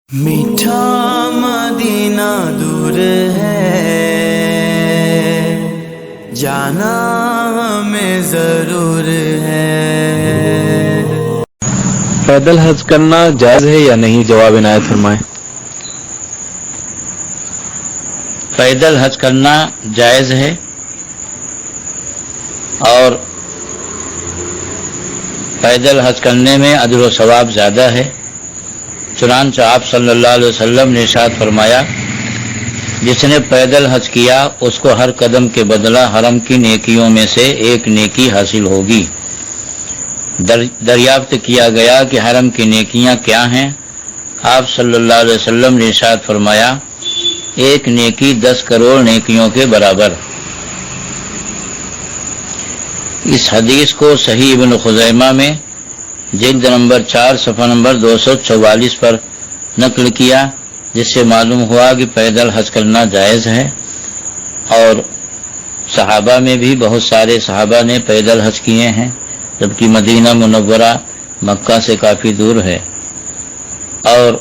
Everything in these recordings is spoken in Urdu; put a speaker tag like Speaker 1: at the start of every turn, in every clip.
Speaker 1: میٹھا مدینہ دور ہے، جانا ہمیں ضرور ہے۔
Speaker 2: پیدل حج کرنا جائز ہے یا نہیں؟ جواب عنایت فرمائیں۔
Speaker 3: پیدل حج کرنا جائز ہے اور پیدل حج کرنے میں اجر و ثواب زیادہ ہے۔ چنانچہ آپ صلی اللہ علیہ وسلم نے ارشاد فرمایا، جس نے پیدل حج کیا اس کو ہر قدم کے بدلہ حرم کی نیکیوں میں سے ایک نیکی حاصل ہوگی۔ دریافت کیا گیا کہ حرم کی نیکیاں کیا ہیں؟ آپ صلی اللہ علیہ وسلم نے ارشاد فرمایا، ایک نیکی 10 کروڑ نیکیوں کے برابر۔ اس حدیث کو صحیح ابن خزیمہ میں جلد نمبر 4 صفحہ نمبر 244 پر نقل کیا، جس سے معلوم ہوا کہ پیدل حج کرنا جائز ہے، اور صحابہ میں بھی بہت سارے صحابہ نے پیدل حج کیے ہیں، جبکہ مدینہ منورہ مکہ سے کافی دور ہے، اور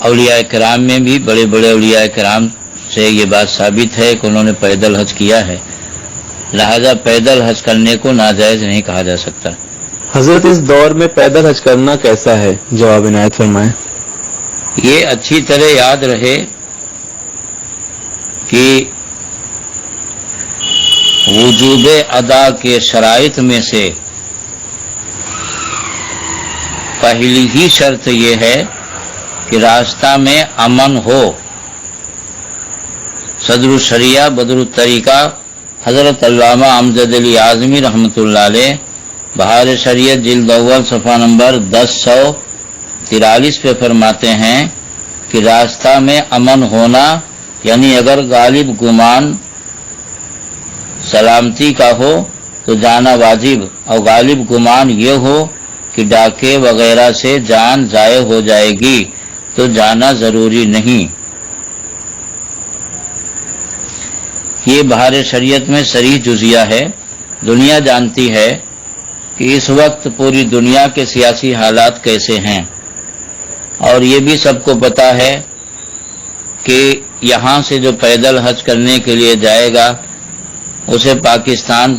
Speaker 3: اولیاء کرام میں بھی بڑے بڑے اولیاء کرام سے یہ بات ثابت ہے کہ انہوں نے پیدل حج کیا ہے، لہذا پیدل حج کرنے کو ناجائز نہیں کہا جا سکتا۔
Speaker 2: حضرت اس دور میں پیدل حج کرنا کیسا ہے؟ جواب عنایت فرمائیں۔
Speaker 3: یہ اچھی طرح یاد رہے کہ وجوب ادا کے شرائط میں سے پہلی ہی شرط یہ ہے کہ راستہ میں امن ہو۔ صدر الشریعہ بدر الطریقہ حضرت علامہ امجد علی اعظمی رحمۃ اللہ علیہ بہار شریعت جلد اول صفحہ نمبر 1043 پہ فرماتے ہیں کہ راستہ میں امن ہونا یعنی اگر غالب گمان سلامتی کا ہو تو جانا واجب، اور غالب گمان یہ ہو کہ ڈاکے وغیرہ سے جان ضائع ہو جائے گی تو جانا ضروری نہیں۔ یہ بہار شریعت میں صریح جزیہ ہے۔ دنیا جانتی ہے کہ اس وقت پوری دنیا کے سیاسی حالات کیسے ہیں، اور یہ بھی سب کو پتا ہے کہ یہاں سے جو پیدل حج کرنے کے لیے جائے گا اسے پاکستان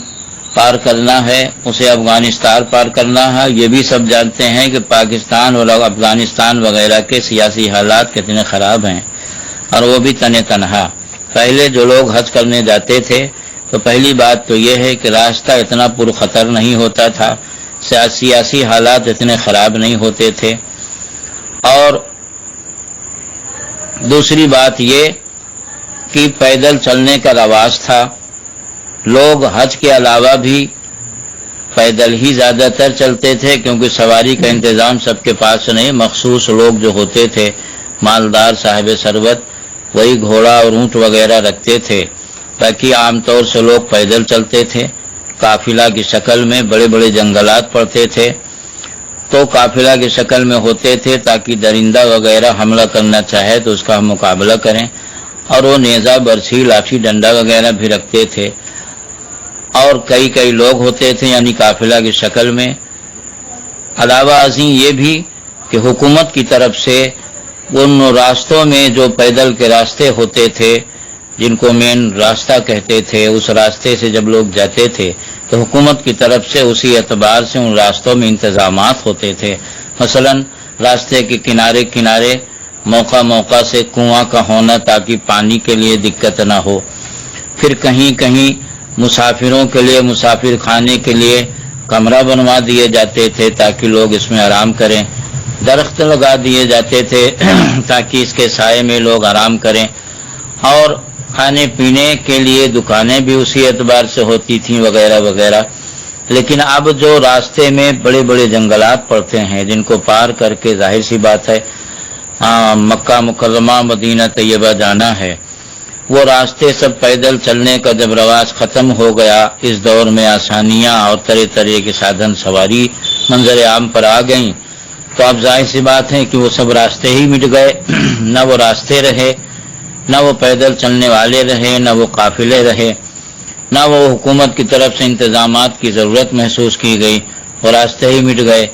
Speaker 3: پار کرنا ہے، اسے افغانستان پار کرنا ہے۔ یہ بھی سب جانتے ہیں کہ پاکستان اور افغانستان وغیرہ کے سیاسی حالات کتنے خراب ہیں، اور وہ بھی تنہا۔ پہلے جو لوگ حج کرنے جاتے تھے تو پہلی بات تو یہ ہے کہ راستہ اتنا پرخطر نہیں ہوتا تھا، سیاسی حالات اتنے خراب نہیں ہوتے تھے، اور دوسری بات یہ کہ پیدل چلنے کا رواج تھا۔ لوگ حج کے علاوہ بھی پیدل ہی زیادہ تر چلتے تھے، کیونکہ سواری کا انتظام سب کے پاس نہیں، مخصوص لوگ جو ہوتے تھے مالدار صاحب ثروت وہی گھوڑا اور اونٹ وغیرہ رکھتے تھے، باقی عام طور سے لوگ پیدل چلتے تھے۔ قافلہ کی شکل میں بڑے بڑے جنگلات پڑتے تھے تو قافلہ کی شکل میں ہوتے تھے تاکہ درندہ وغیرہ حملہ کرنا چاہے تو اس کا ہم مقابلہ کریں، اور وہ نیزہ برچھی لاٹھی ڈنڈا وغیرہ بھی رکھتے تھے، اور کئی لوگ ہوتے تھے یعنی قافلہ کی شکل میں۔ علاوہ ازیں یہ بھی کہ حکومت کی طرف سے ان راستوں میں جو پیدل کے راستے ہوتے تھے جن کو مین راستہ کہتے تھے، اس راستے سے جب لوگ جاتے تھے تو حکومت کی طرف سے اسی اعتبار سے ان راستوں میں انتظامات ہوتے تھے۔ مثلا راستے کے کنارے موقع سے کنواں کا ہونا تاکہ پانی کے لیے دقت نہ ہو، پھر کہیں مسافروں کے لیے مسافر خانے کے لیے کمرہ بنوا دیے جاتے تھے تاکہ لوگ اس میں آرام کریں، درخت لگا دیے جاتے تھے تاکہ اس کے سائے میں لوگ آرام کریں، اور کھانے پینے کے لیے دکانیں بھی اسی اعتبار سے ہوتی تھیں وغیرہ وغیرہ۔ لیکن اب جو راستے میں بڑے بڑے جنگلات پڑتے ہیں جن کو پار کر کے ظاہر سی بات ہے مکہ مکرمہ مدینہ طیبہ جانا ہے، وہ راستے سب پیدل چلنے کا جب رواج ختم ہو گیا، اس دور میں آسانیاں اور طرح کے سادھن سواری منظر عام پر آ گئیں، تو اب ظاہر سی بات ہے کہ وہ سب راستے ہی مٹ گئے، نہ وہ راستے رہے، نہ وہ پیدل چلنے والے رہے، نہ وہ قافلے رہے، نہ وہ حکومت کی طرف سے انتظامات کی ضرورت محسوس کی گئی، وہ راستے ہی مٹ گئے۔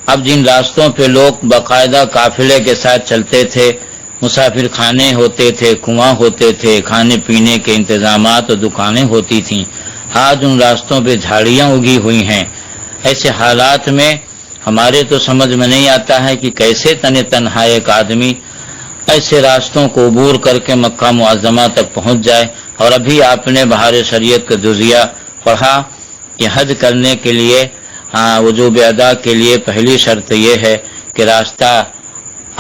Speaker 3: اب جن راستوں پہ لوگ باقاعدہ قافلے کے ساتھ چلتے تھے، مسافر خانے ہوتے تھے، کنواں ہوتے تھے، کھانے پینے کے انتظامات اور دکانیں ہوتی تھیں، آج ان راستوں پہ جھاڑیاں اگی ہوئی ہیں۔ ایسے حالات میں ہمارے تو سمجھ میں نہیں آتا ہے کہ کیسے تنہا ایک آدمی ایسے راستوں کو عبور کر کے مکہ معظمہ تک پہنچ جائے۔ اور ابھی آپ نے بہار شریعت کا جزیہ پڑھا کہ حج کرنے کے لیے وجوب ادا کے لیے پہلی شرط یہ ہے کہ راستہ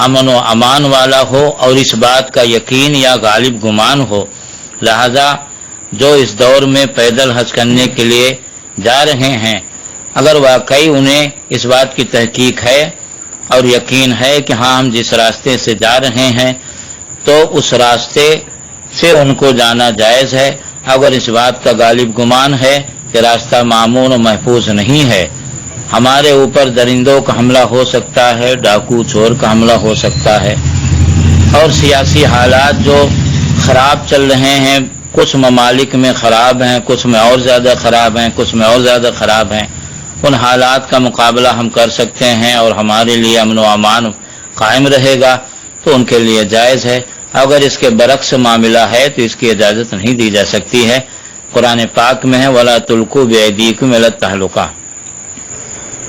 Speaker 3: امن و امان والا ہو اور اس بات کا یقین یا غالب گمان ہو۔ لہذا جو اس دور میں پیدل حج کرنے کے لیے جا رہے ہیں، اگر واقعی انہیں اس بات کی تحقیق ہے اور یقین ہے کہ ہاں ہم جس راستے سے جا رہے ہیں تو اس راستے سے ان کو جانا جائز ہے۔ اگر اس بات کا غالب گمان ہے کہ راستہ مامون و محفوظ نہیں ہے، ہمارے اوپر درندوں کا حملہ ہو سکتا ہے، ڈاکو چور کا حملہ ہو سکتا ہے، اور سیاسی حالات جو خراب چل رہے ہیں، کچھ ممالک میں خراب ہیں، کچھ میں اور زیادہ خراب ہیں، کچھ میں اور زیادہ خراب ہیں، ان حالات کا مقابلہ ہم کر سکتے ہیں اور ہمارے لیے امن و امان قائم رہے گا تو ان کے لیے جائز ہے۔ اگر اس کے برعکس معاملہ ہے تو اس کی اجازت نہیں دی جا سکتی ہے۔ قرآن پاک میں ہے وَلَا تُلْقُوا بِأَيْدِيكُمْ إِلَى التَّهْلُكَةِ۔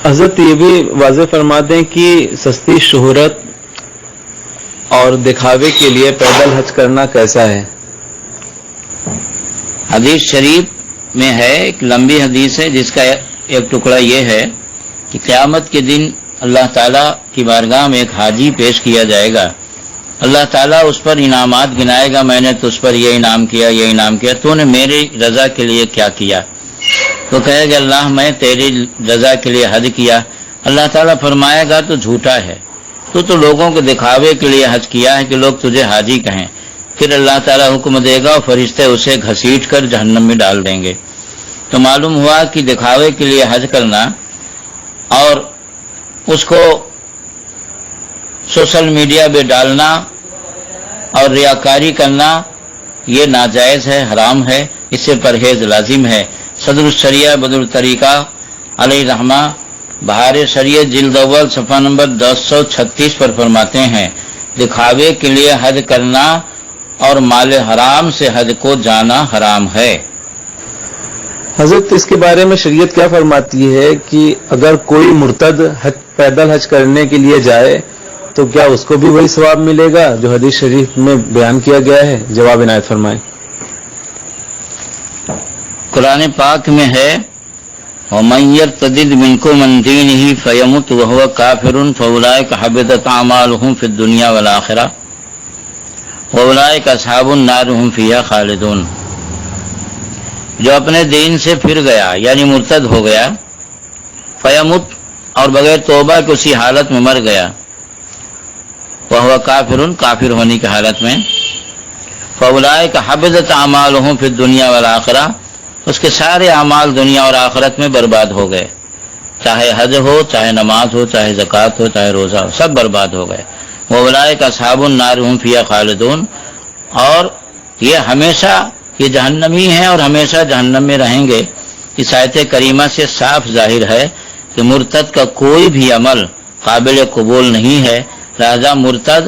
Speaker 2: حضرت یہ بھی واضح فرما دیں کہ سستی شہرت اور دکھاوے کے لیے پیدل حج کرنا کیسا ہے؟
Speaker 3: حدیث شریف میں ہے، ایک لمبی حدیث ہے جس کا ایک ٹکڑا یہ ہے کہ قیامت کے دن اللہ تعالیٰ کی بارگاہ میں ایک حاجی پیش کیا جائے گا۔ اللہ تعالیٰ اس پر انعامات گنائے گا، میں نے تو اس پر یہ انعام کیا، یہ انعام کیا، تو نے میری رضا کے لیے کیا کیا؟ تو کہے گا اللہ میں تیری رضا کے لیے حج کیا۔ اللہ تعالیٰ فرمائے گا تو جھوٹا ہے، تو لوگوں کو دکھاوے کے لیے حج کیا ہے کہ لوگ تجھے حاجی کہیں۔ پھر اللہ تعالیٰ حکم دے گا اور فرشتے اسے گھسیٹ کر جہنم میں ڈال دیں گے۔ تو معلوم ہوا کہ دکھاوے کے لیے حج کرنا اور اس کو سوشل میڈیا پہ ڈالنا اور ریاکاری کرنا یہ ناجائز ہے، حرام ہے، اس سے پرہیز لازم ہے۔ صدر الشریعہ بدر الطریقہ علیہ رحمہ بہار شریعت جلد اول صفحہ نمبر 1036 پر فرماتے ہیں دکھاوے کے لیے حج کرنا اور مال حرام سے حج کو جانا حرام ہے۔
Speaker 2: حضرت اس کے بارے میں شریعت کیا فرماتی ہے کہ اگر کوئی مرتد پیدل حج کرنے کے لیے جائے تو کیا اس کو بھی وہی ثواب ملے گا جو حدیث شریف میں بیان کیا گیا ہے؟ جواب عنایت فرمائیں۔
Speaker 3: قرآن پاک میں ہے وَمَن يَرْتَدِدْ مِنْكُمْ عَنْ دِينِهِ فَيَمُتْ وَهُوَ كَافِرٌ فَأُولَٰئِكَ حَبِطَتْ أَعْمَالُهُمْ فِي الدُّنْيَا وَالْآخِرَةِ وَأُولَٰئِكَ أَصْحَابُ النَّارِ هُمْ فِيهَا خَالِدُونَ۔ جو اپنے دین سے پھر گیا یعنی مرتد ہو گیا، فیمت اور بغیر توبہ کے اسی حالت میں مر گیا، وَهُوَ كَافِرٌ کافر ہونے کی حالت میں، فَأُولَٰئِكَ حَبِطَتْ أَعْمَالُهُمْ فِي الدُّنْيَا وَالْآخِرَةِ اس کے سارے اعمال دنیا اور آخرت میں برباد ہو گئے، چاہے حج ہو، چاہے نماز ہو، چاہے زکوٰۃ ہو، چاہے روزہ ہو، سب برباد ہو گئے۔ وَأُولَٰئِكَ أَصْحَابُ النَّارِ هُمْ فِيهَا خَالِدُونَ اور یہ ہمیشہ یہ جہنمی ہیں اور ہمیشہ جہنم میں رہیں گے۔ اس آیت کریمہ سے صاف ظاہر ہے کہ مرتد کا کوئی بھی عمل قابل قبول نہیں ہے، لہذا مرتد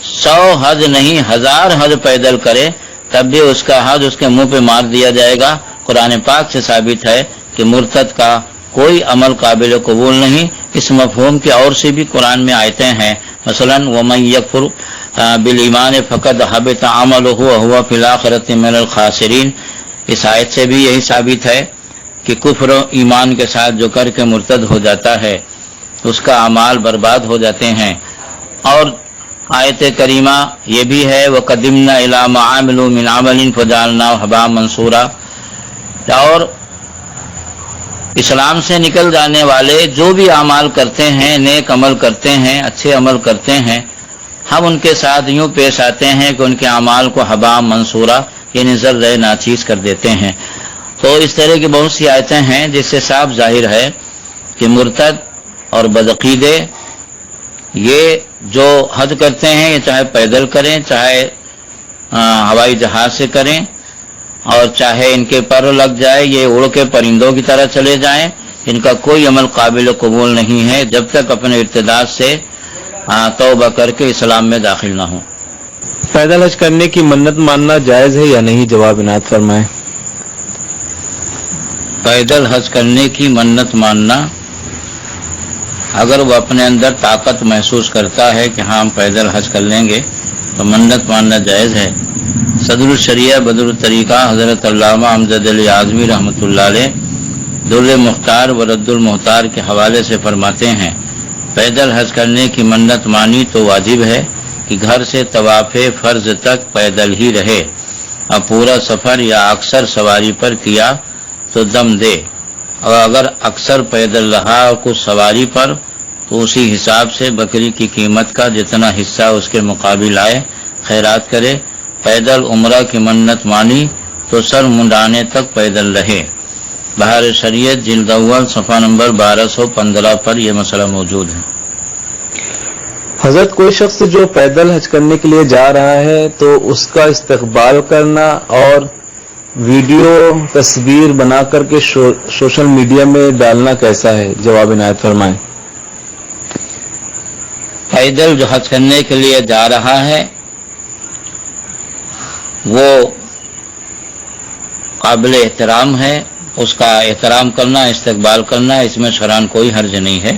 Speaker 3: 100 حج نہیں 1000 حج پیدل کرے تب بھی اس کا حج اس کے منہ پہ مار دیا جائے گا۔ قرآن پاک سے ثابت ہے کہ مرتد کا کوئی عمل قابل قبول نہیں۔ اس مفہوم کی اور سے بھی قرآن میں آیتیں ہیں، مثلا وَمَن يَكْفُرْ بِالْإِيمَانِ فَقَدْ حَبِطَ عَمَلُهُ وَهُوَ فِي الْآخِرَةِ مِنَ الْخَاسِرِينَ۔ اس آیت سے بھی یہی ثابت ہے کہ کفر و ایمان کے ساتھ جو کر کے مرتد ہو جاتا ہے اس کا اعمال برباد ہو جاتے ہیں۔ اور آیت کریمہ یہ بھی ہے وَقَدِمْنَا إِلَىٰ مَا عَمِلُوا مِنْ عَمَلٍ فَجَعَلْنَاهُ هَبَاءً مَنثُورًا۔ اور اسلام سے نکل جانے والے جو بھی اعمال کرتے ہیں، نیک عمل کرتے ہیں، اچھے عمل کرتے ہیں، ہم ان کے ساتھ یوں پیش آتے ہیں کہ ان کے اعمال کو ہباء منصورا یعنی ذرہ ناچیز کر دیتے ہیں۔ تو اس طرح کی بہت سی آیتیں ہیں جس سے صاف ظاہر ہے کہ مرتد اور بدعقیدے یہ جو حج کرتے ہیں یہ چاہے پیدل کریں، چاہے ہوائی جہاز سے کریں، اور چاہے ان کے پر لگ جائے یہ اڑ کے پرندوں کی طرح چلے جائیں، ان کا کوئی عمل قابل قبول نہیں ہے جب تک اپنے ارتداد سے توبہ کر کے اسلام میں داخل نہ ہوں۔
Speaker 2: پیدل حج کرنے کی منت ماننا جائز ہے یا نہیں؟ جواب عنایت فرمائیں۔
Speaker 3: پیدل حج کرنے کی منت ماننا، اگر وہ اپنے اندر طاقت محسوس کرتا ہے کہ ہاں ہم پیدل حج کر لیں گے تو منت ماننا جائز ہے۔ صدر الشریعہ بدر الطریقہ حضرت علامہ امجد علی اعظمی رحمۃ اللہ علیہ در مختار و رد المختار کے حوالے سے فرماتے ہیں، پیدل حج کرنے کی منت مانی تو واجب ہے کہ گھر سے طواف فرض تک پیدل ہی رہے، اور پورا سفر یا اکثر سواری پر کیا تو دم دے، اور اگر اکثر پیدل رہا اور کچھ سواری پر تو اسی حساب سے بکری کی قیمت کا جتنا حصہ اس کے مقابل آئے خیرات کرے۔ پیدل عمرہ کی منت مانی تو سر منڈانے تک پیدل رہے۔ بہار شریعت جلد اول صفحہ نمبر 1215 پر یہ مسئلہ موجود ہے۔
Speaker 2: حضرت کوئی شخص جو پیدل حج کرنے کے لیے جا رہا ہے تو اس کا استقبال کرنا اور ویڈیو تصویر بنا کر کے سوشل میڈیا میں ڈالنا کیسا ہے؟ جواب عنایت فرمائیں۔
Speaker 3: پیدل جو حج کرنے کے لیے جا رہا ہے وہ قابل احترام ہے، اس کا احترام کرنا، استقبال کرنا، اس میں شرعاً کوئی حرج نہیں ہے۔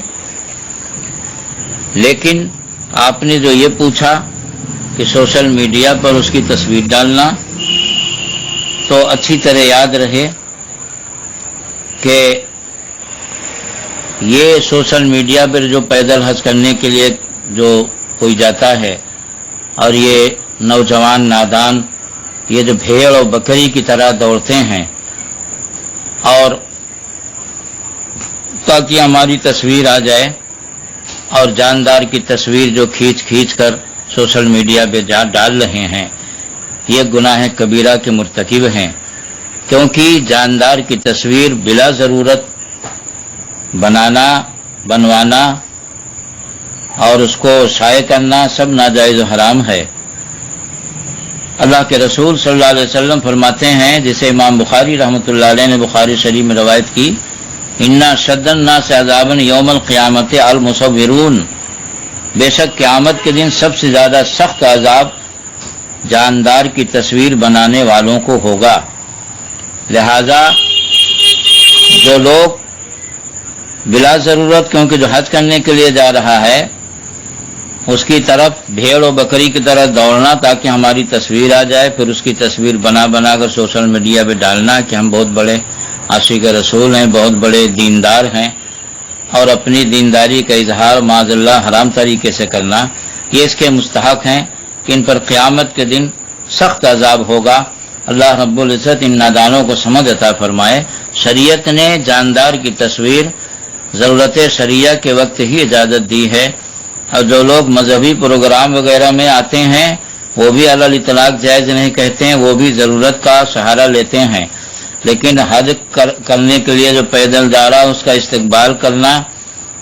Speaker 3: لیکن آپ نے جو یہ پوچھا کہ سوشل میڈیا پر اس کی تصویر ڈالنا، تو اچھی طرح یاد رہے کہ یہ سوشل میڈیا پر جو پیدل حج کرنے کے لیے جو کوئی جاتا ہے اور یہ نوجوان نادان یہ جو بھیڑ اور بکری کی طرح دوڑتے ہیں اور تاکہ ہماری تصویر آ جائے، اور جاندار کی تصویر جو کھینچ کر سوشل میڈیا پہ ڈال رہے ہیں، یہ گناہ کبیرہ کے مرتکب ہیں، کیونکہ جاندار کی تصویر بلا ضرورت بنوانا اور اس کو شائع کرنا سب ناجائز و حرام ہے۔ اللہ کے رسول صلی اللہ علیہ وسلم فرماتے ہیں، جسے امام بخاری رحمۃ اللہ علیہ نے بخاری شریف میں روایت کی، اِنَّ شَدَّ النَّاسِ عَذَابًا یوم القیامۃ المصورون، بے شک قیامت کے دن سب سے زیادہ سخت عذاب جاندار کی تصویر بنانے والوں کو ہوگا۔ لہذا جو لوگ بلا ضرورت، کیونکہ جو حج کرنے کے لیے جا رہا ہے اس کی طرف بھیڑ و بکری کی طرح دوڑنا تاکہ ہماری تصویر آ جائے، پھر اس کی تصویر بنا کر سوشل میڈیا پہ ڈالنا کہ ہم بہت بڑے عاشق رسول ہیں، بہت بڑے دیندار ہیں، اور اپنی دینداری کا اظہار معاذ اللہ حرام طریقے سے کرنا، یہ اس کے مستحق ہیں کہ ان پر قیامت کے دن سخت عذاب ہوگا۔ اللہ رب العزت ان نادانوں کو سمجھ عطا فرمائے۔ شریعت نے جاندار کی تصویر ضرورت شریعہ کے وقت ہی اجازت دی ہے، اور جو لوگ مذہبی پروگرام وغیرہ میں آتے ہیں وہ بھی علی الاطلاق جائز نہیں کہتے ہیں، وہ بھی ضرورت کا سہارا لیتے ہیں، لیکن حج کرنے کے لیے جو پیدل جا رہا اس کا استقبال کرنا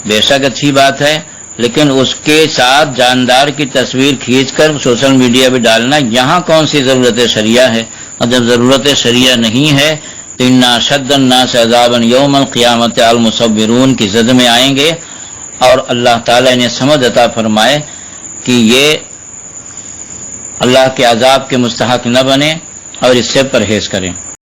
Speaker 3: بے شک اچھی بات ہے، لیکن اس کے ساتھ جاندار کی تصویر کھینچ کر سوشل میڈیا پہ ڈالنا یہاں کون سی ضرورت شریعہ ہے؟ اور جب ضرورت شریعہ نہیں ہے تو اِنَّ أَشَدَّ النَّاسِ عَذَابًا یوم القیامۃ المصورون کی زد میں آئیں گے، اور اللہ تعالیٰ نے سمجھ عطا فرمائے کہ یہ اللہ کے عذاب کے مستحق نہ بنے اور اس سے پرہیز کریں۔